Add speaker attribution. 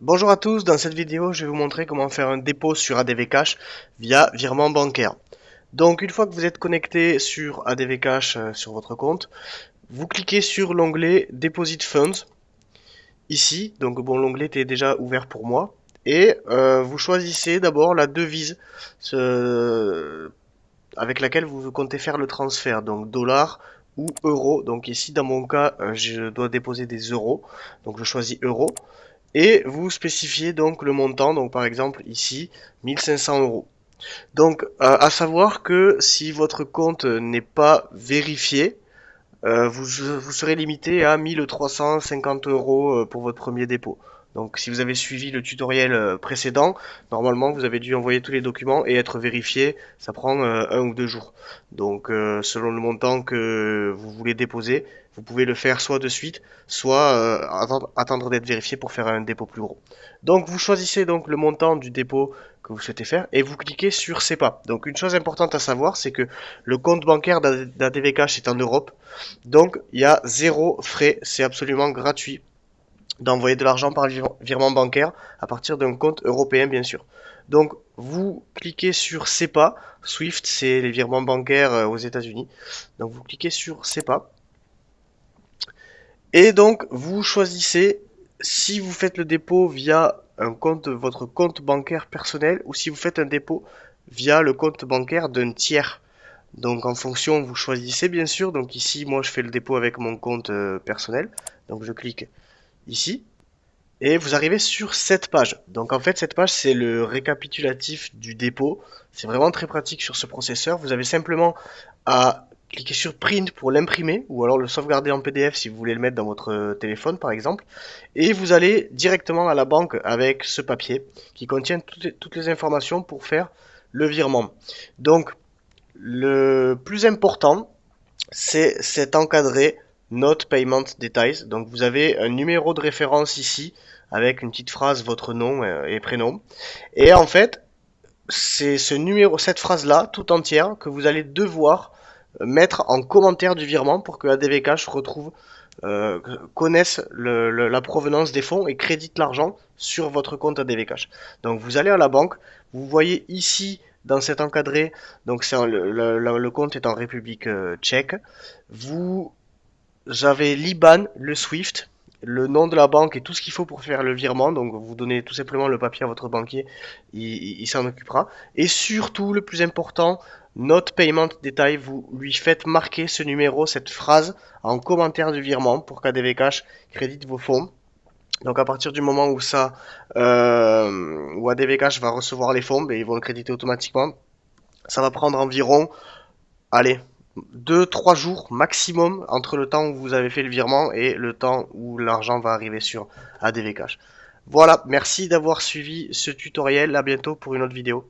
Speaker 1: Bonjour à tous, dans cette vidéo je vais vous montrer comment faire un dépôt sur ADV Cash via virement bancaire. Donc une fois que vous êtes connecté sur ADV Cash sur votre compte, vous cliquez sur l'onglet Deposit Funds ici, donc bon l'onglet était déjà ouvert pour moi, et vous choisissez d'abord la devise avec laquelle vous comptez faire le transfert, donc dollars ou euros. Donc ici dans mon cas je dois déposer des euros, donc je choisis euros. Et vous spécifiez donc le montant, donc par exemple ici 1500 euros. Donc à savoir que si votre compte n'est pas vérifié, vous serez limité à 1350 euros pour votre premier dépôt. Donc si vous avez suivi le tutoriel précédent, normalement vous avez dû envoyer tous les documents et être vérifié, ça prend 1 ou 2 jours. Donc selon le montant que vous voulez déposer, vous pouvez le faire soit de suite, soit attendre d'être vérifié pour faire un dépôt plus gros. Donc vous choisissez donc le montant du dépôt que vous souhaitez faire et vous cliquez sur SEPA. Donc une chose importante à savoir, c'est que le compte bancaire d'ADV Cash est en Europe. Donc, il y a zéro frais, c'est absolument gratuit d'envoyer de l'argent par virement bancaire à partir d'un compte européen, bien sûr. Donc, vous cliquez sur SEPA. SWIFT, c'est les virements bancaires aux États-Unis. Donc, vous cliquez sur SEPA. Et donc, vous choisissez si vous faites le dépôt via votre compte bancaire personnel ou si vous faites un dépôt via le compte bancaire d'un tiers. Donc en fonction, vous choisissez bien sûr. Donc ici, moi je fais le dépôt avec mon compte personnel. Donc je clique ici et vous arrivez sur cette page. Donc en fait, cette page c'est le récapitulatif du dépôt. C'est vraiment très pratique sur ce processeur. Vous avez simplement à cliquer sur Print pour l'imprimer ou alors le sauvegarder en PDF si vous voulez le mettre dans votre téléphone par exemple. Et vous allez directement à la banque avec ce papier qui contient toutes les informations pour faire le virement. Donc le plus important, c'est cet encadré Note Payment Details. Donc vous avez un numéro de référence ici avec une petite phrase, votre nom et prénom. Et en fait, c'est ce numéro, cette phrase-là, tout entière, que vous allez devoir mettre en commentaire du virement pour que ADV Cash retrouve, euh, connaisse la provenance des fonds et crédite l'argent sur votre compte ADV Cash. Donc vous allez à la banque, vous voyez ici dans cet encadré, donc le compte est en République tchèque. Vous avez l'IBAN, le SWIFT, le nom de la banque et tout ce qu'il faut pour faire le virement. Donc vous donnez tout simplement le papier à votre banquier, il s'en occupera. Et surtout, le plus important, Note Payment Detail, vous lui faites marquer ce numéro, cette phrase en commentaire du virement pour qu'ADV Cash crédite vos fonds. Donc à partir du moment où où ADV Cash va recevoir les fonds, ben, ils vont le créditer automatiquement. Ça va prendre environ, allez, 2, 3 jours maximum entre le temps où vous avez fait le virement et le temps où l'argent va arriver sur ADV Cash. Voilà, merci d'avoir suivi ce tutoriel. À bientôt pour une autre vidéo.